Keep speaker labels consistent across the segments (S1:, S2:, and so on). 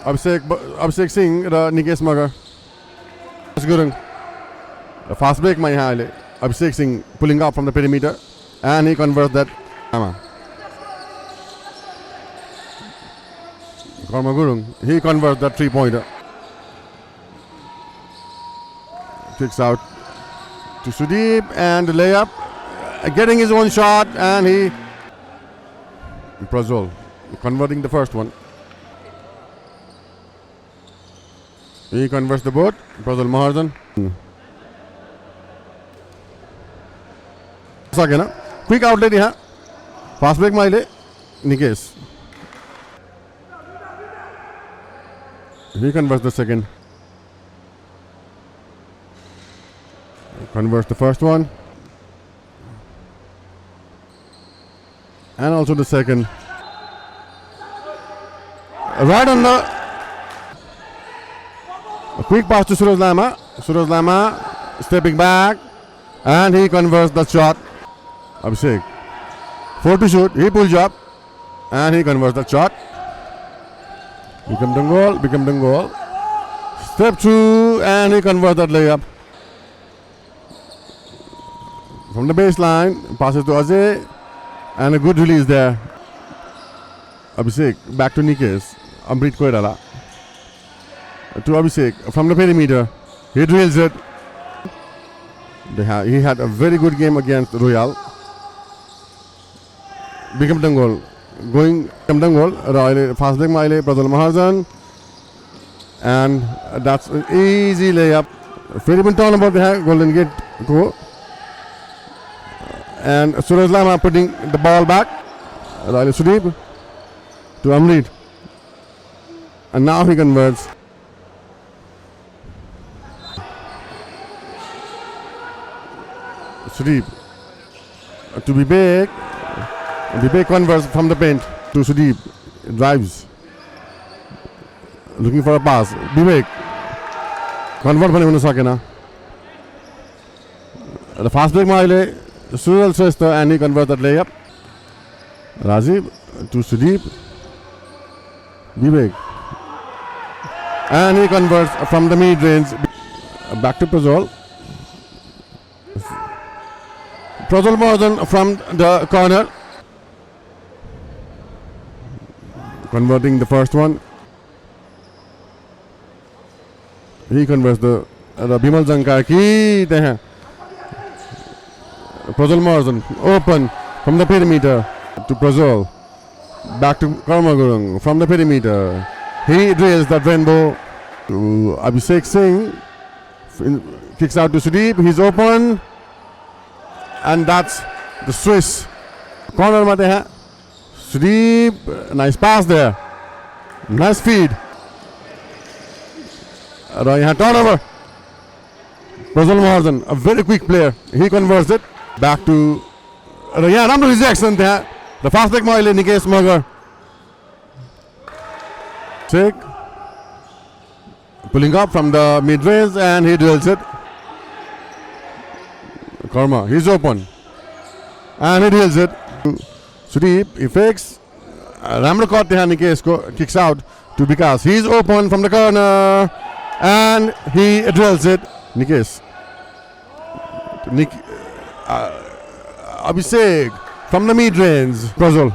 S1: Abhishek Singh raw Nikesh Magar. Gurung. The fast break my hale. Abhishek Singh pulling up from the perimeter and he converts that. Karma Gurung, he converts that 3-pointer. Kicks out to Sudeep and the layup. Getting his own shot and he. Prajwal converting the first one. He converts the board. Prajwal Mahajan. Quick outlet here. Fast break mile. Nikesh. He converts the second. Converts the first one. And also the second. Right on the. A quick pass to Suraj Lama. Suraj Lama stepping back. And he converts the shot. Abhishek. 4 to shoot. He pulls up. And he converts the shot. Become the goal. Step 2. And he converts that layup. From the baseline. Passes to Ajay. And a good release there. Abhishek. Back to Nikesh. Amrit Koirala. To Abhishek. From the perimeter. He drills it. He had a very good game against Royal. Become the goal. Fast break mile. Prajwal Mahajan. And that's an easy layup. Very good turn about the Golden Gate go. And Suraj Lama putting the ball back. Riley Sudeep to Amrit. And now he converts. Sudeep to Vivek. Vivek converts from the paint to Sudeep. Drives. Looking for a pass. Vivek. Convert bane hone sake na. The fast break mile. Suraj Shrestha and he converts that layup. Rajiv to Sudeep. Vivek. And he converts from the mid-range. Back to Prajwal. Prajwal Mahajan from the corner. Converting the first one. He converts the Bimal Jankar ki te Prajwal Mahajan open from the perimeter to Prajwal. Back to Karma Gurung from the perimeter. He drills that rainbow to Abhishek Singh. Kicks out to Sudeep. He's open. And that's the Swiss. Corner mate hai. Sudeep. Nice pass there. Nice feed. Yahan turnover. Prajwal Mahajan, a very quick player. He converts it. Back to Ramro rejection there. The fast break mile Nikesh Magar. Check. Pulling up from the mid-range and he drills it. Karma, he's open. And he drills it. Sudeep, he fakes. Ramro caught the hand. Nikesh kicks out to Vikas. He's open from the corner. And he drills it. Nikesh. Abhishek from the mid-range. Prajwal.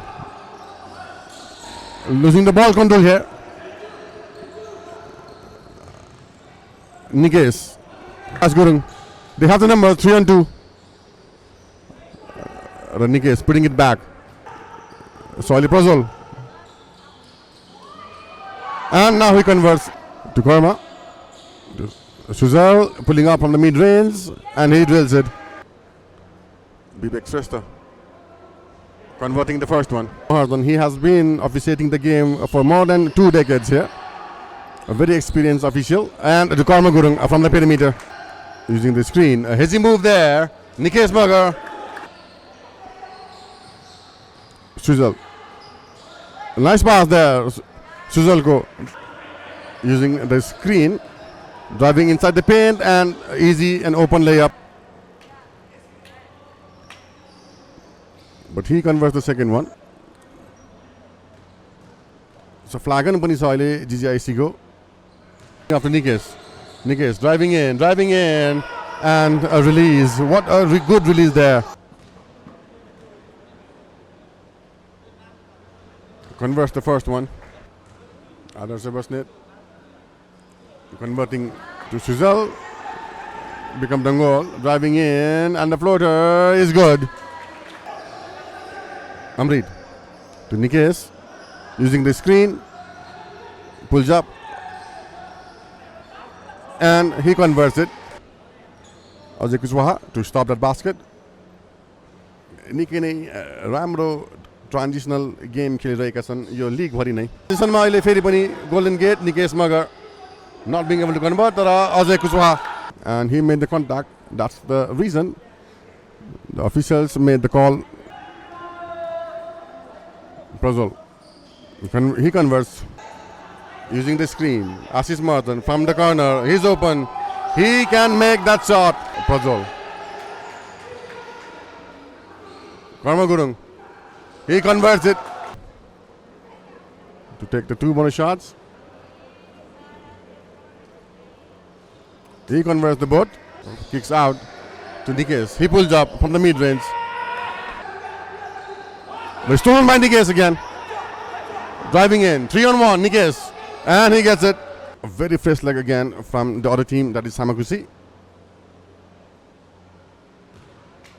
S1: Losing the ball control here. Nikesh. Asgurung. They have the number 3 on 2. Nikesh putting it back. Soily Prajwal. And now he converts to Karma. Suzal pulling up from the mid-range and he drills it. Vivek Shrestha converting the first one. He has been officiating the game for more than 2 decades here. A very experienced official. And to Karma Gurung from the perimeter using the screen. A hazy move there. Nikesh Magar. Suzal. Nice pass there. Suzal go using the screen. Driving inside the paint and easy and open layup. But he converts the second one. So flagon पनि छ अहिले GGIC को. After Nikes driving in, and a release. What a good release there. Converts the first one. Adar Sebasnet converting to Suzal. Become Dangol. Driving in, and the floater is good. Amrid to Nikes. Using the screen. Pulls up. And he converts it. Ajay Kushwaha to stop that basket. निकै नै राम्रो transitional game खेलिरहेका छन् यो लिग भरि नै. पोजिसनमा अहिले फेरि पनि गोल्डन गेट निकेश मगर not being able to convert तर Ajay Kushwaha and he made the contact. That's the reason the officials made the call. Prozol he converts using the screen. Ashish Martin from the corner, he's open, he can make that shot. Prozol Karma Gurung, he converts it to take the 2 bonus shots. He converts the both, kicks out to Nikes. He pulls up from the mid-range. But stolen by Nikes again. Driving in, 3-on-1, Nikes. And he gets it. A very fresh leg again from the other team, that is Samakusi.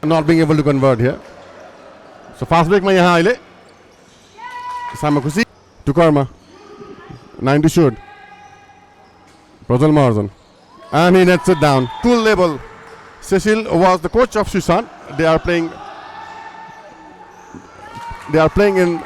S1: Not being able to convert here. So fast break mein yahan aile. Samakusi to Karma. 9 to shoot. Prozol Marzan. And he nets it down. Cool label. Cecil was the coach of Susan. They are playing in